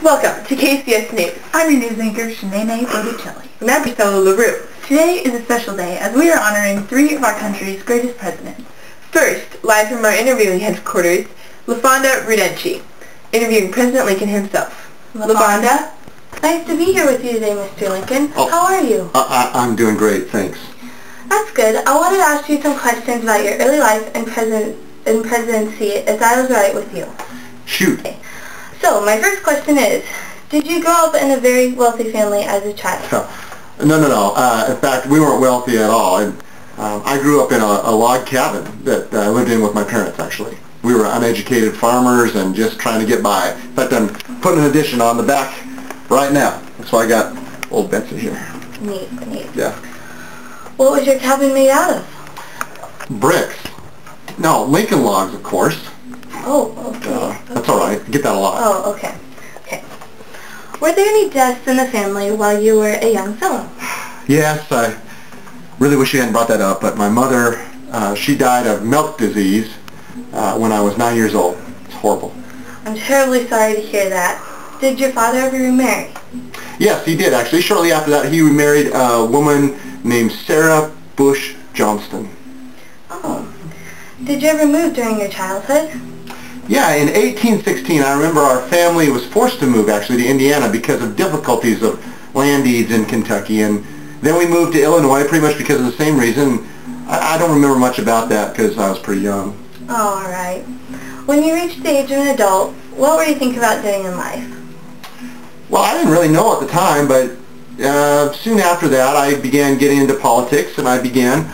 Welcome to KCS News. I'm your news anchor, Shanae Botticelli. And I'm Priscilla LaRue. Today is a special day as we are honoring three of our country's greatest presidents. First, live from our interviewing headquarters, LaFonda Rudenci, interviewing President Lincoln himself. LaFonda? Nice to be here with you today, Mr. Lincoln. Oh, how are you? I'm doing great, thanks. That's good. I wanted to ask you some questions about your early life and presidency, if that was right with you. Shoot. Okay. So, my first question is, did you grow up in a very wealthy family as a child? No. In fact, we weren't wealthy at all. I grew up in a log cabin that I lived in with my parents, actually. We were uneducated farmers and just trying to get by. In fact, I'm putting an addition on the back right now. That's why I got old Betsy here. Neat. Yeah. What was your cabin made out of? Bricks. No, Lincoln logs, of course. Oh, okay. That's all right. Get that a lot. Oh, okay. Were there any deaths in the family while you were a young fellow? Yes, I really wish you hadn't brought that up, but my mother, she died of milk disease when I was 9 years old. It's horrible. I'm terribly sorry to hear that. Did your father ever remarry? Yes, he did, actually. Shortly after that, he remarried a woman named Sarah Bush Johnston. Oh. Did you ever move during your childhood? Yeah, in 1816, I remember our family was forced to move, actually, to Indiana because of difficulties of land deeds in Kentucky. And then we moved to Illinois pretty much because of the same reason. I don't remember much about that because I was pretty young. Oh, all right. When you reached the age of an adult, what were you thinking about doing in life? Well, I didn't really know at the time, but soon after that, I began getting into politics, and I began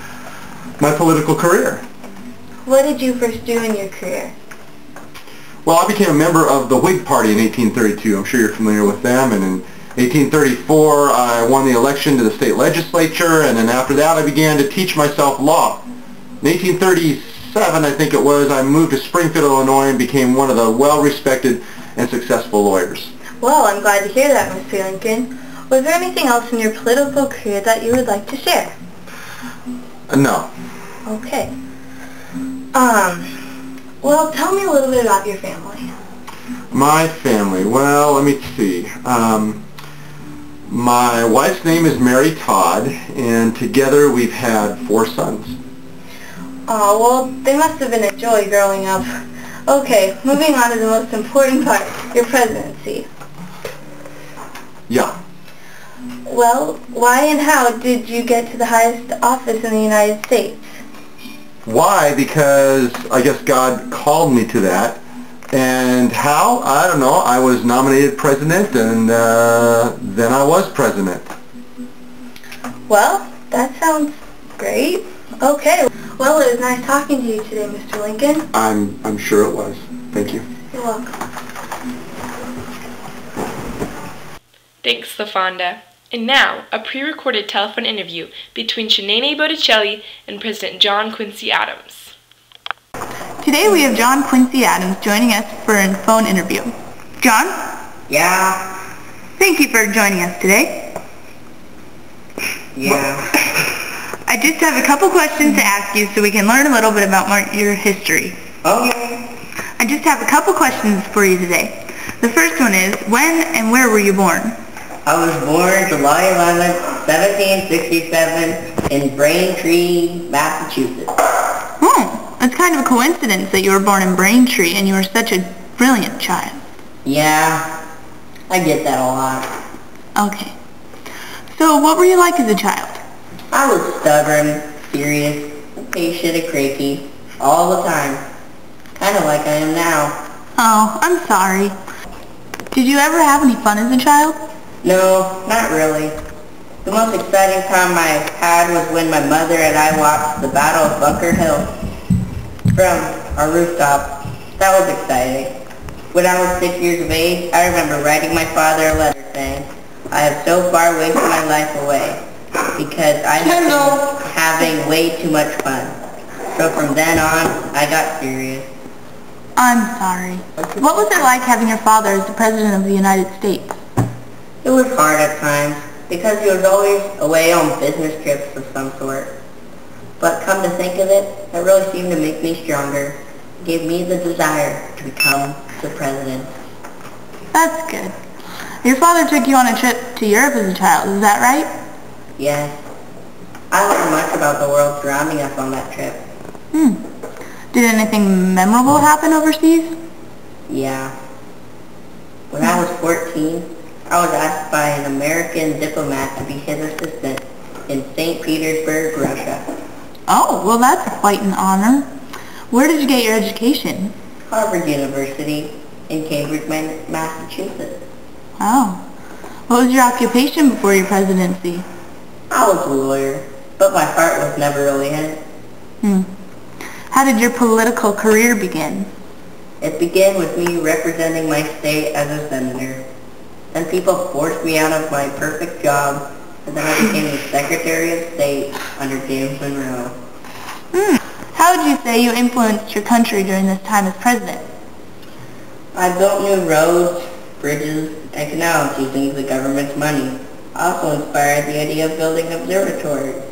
my political career. What did you first do in your career? Well, I became a member of the Whig Party in 1832. I'm sure you're familiar with them. And in 1834, I won the election to the state legislature, and then after that, I began to teach myself law. In 1837, I think it was, I moved to Springfield, Illinois, and became one of the well-respected and successful lawyers. Well, I'm glad to hear that, Mr. Lincoln. Was there anything else in your political career that you would like to share? No. Okay. Well, tell me a little bit about your family. My family, well, let me see. My wife's name is Mary Todd, and together we've had 4 sons. Oh, well, they must have been a joy growing up. Okay, moving on to the most important part, your presidency. Yeah. Well, why and how did you get to the highest office in the United States? Why? Because I guess God called me to that. And how? I don't know. I was nominated president, and then I was president. Well, that sounds great. Okay. Well, it was nice talking to you today, Mr. Lincoln. I'm sure it was. Thank you. You're welcome. Thanks, LaFonda. And now, a pre-recorded telephone interview between Shanae Botticelli and President John Quincy Adams. Today we have John Quincy Adams joining us for a phone interview. John? Yeah? Thank you for joining us today. Yeah. I just have a couple questions to ask you so we can learn a little bit about your history. Okay. I just have a couple questions for you today. The first one is, when and where were you born? I was born July 11th, 1767 in Braintree, Massachusetts. Oh, that's kind of a coincidence that you were born in Braintree and you were such a brilliant child. Yeah, I get that a lot. Okay. So what were you like as a child? I was stubborn, serious, patient and cranky, all the time. Kind of like I am now. Oh, I'm sorry. Did you ever have any fun as a child? No, not really. The most exciting time I had was when my mother and I watched the Battle of Bunker Hill from our rooftop. That was exciting. When I was 6 years of age, I remember writing my father a letter saying, "I have so far wasted my life away because I have been having way too much fun." So from then on, I got serious. I'm sorry. What was it like having your father as the President of the United States? It was hard at times because he was always away on business trips of some sort. But come to think of it, it really seemed to make me stronger. It gave me the desire to become the president. That's good. Your father took you on a trip to Europe as a child, is that right? Yes. I learned much about the world surrounding us on that trip. Did anything memorable happen overseas? Yeah. When I was 14, I was asked by an American diplomat to be his assistant in St. Petersburg, Russia. Oh, well that's quite an honor. Where did you get your education? Harvard University in Cambridge, Massachusetts. Oh. What was your occupation before your presidency? I was a lawyer, but my heart was never really in it. How did your political career begin? It began with me representing my state as a senator. Then people forced me out of my perfect job, and then I became the Secretary of State under James Monroe. How would you say you influenced your country during this time as president? I built new roads, bridges, and canals using the government's money. I also inspired the idea of building observatories,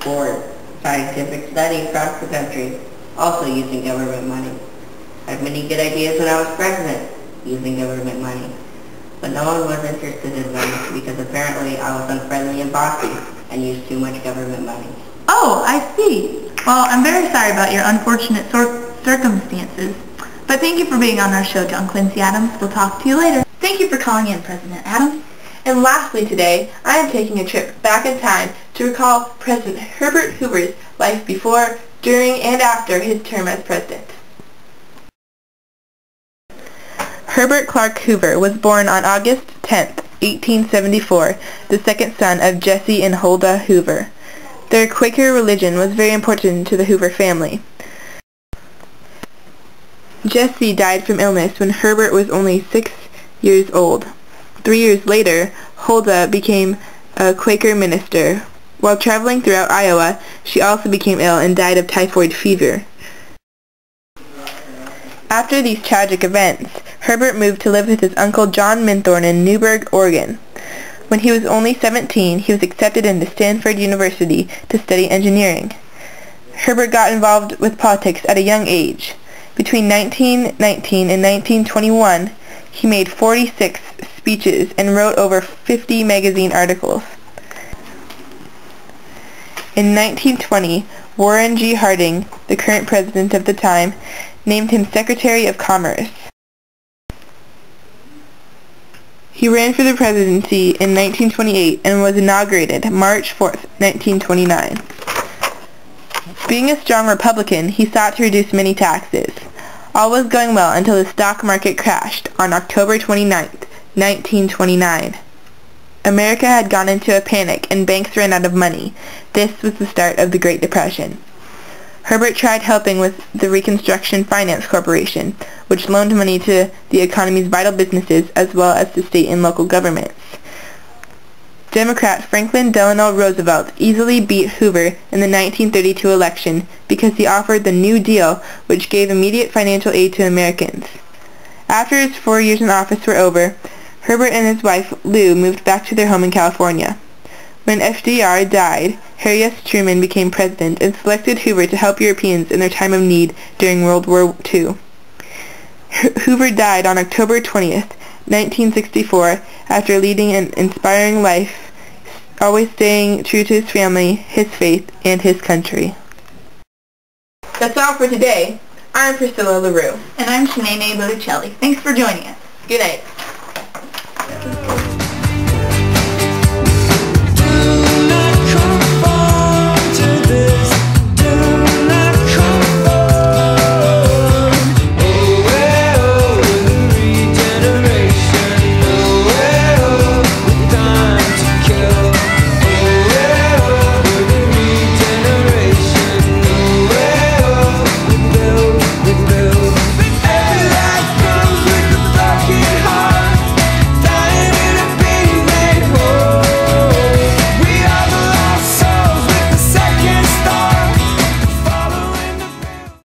for scientific study across the country, also using government money. I had many good ideas when I was president, using government money. But no one was interested in them because apparently I was unfriendly and bossy and used too much government money. Oh, I see. Well, I'm very sorry about your unfortunate circumstances. But thank you for being on our show, John Quincy Adams. We'll talk to you later. Thank you for calling in, President Adams. And lastly today, I am taking a trip back in time to recall President Herbert Hoover's life before, during, and after his term as president. Herbert Clark Hoover was born on August 10, 1874, the second son of Jesse and Huldah Hoover. Their Quaker religion was very important to the Hoover family. Jesse died from illness when Herbert was only 6 years old. 3 years later, Huldah became a Quaker minister. While traveling throughout Iowa, she also became ill and died of typhoid fever. After these tragic events, Herbert moved to live with his uncle John Minthorn in Newberg, Oregon. When he was only 17, he was accepted into Stanford University to study engineering. Herbert got involved with politics at a young age. Between 1919 and 1921, he made 46 speeches and wrote over 50 magazine articles. In 1920, Warren G. Harding, the current president of the time, named him Secretary of Commerce. He ran for the presidency in 1928 and was inaugurated March 4, 1929. Being a strong Republican, he sought to reduce many taxes. All was going well until the stock market crashed on October 29, 1929. America had gone into a panic and banks ran out of money. This was the start of the Great Depression. Herbert tried helping with the Reconstruction Finance Corporation, which loaned money to the economy's vital businesses as well as to state and local governments. Democrat Franklin Delano Roosevelt easily beat Hoover in the 1932 election because he offered the New Deal, which gave immediate financial aid to Americans. After his 4 years in office were over, Herbert and his wife Lou moved back to their home in California. When FDR died, Harry S. Truman became president and selected Hoover to help Europeans in their time of need during World War II. Hoover died on October 20th, 1964, after leading an inspiring life, always staying true to his family, his faith, and his country. That's all for today. I'm Priscilla LaRue. And I'm Shanae Botticelli. Thanks for joining us. Good night.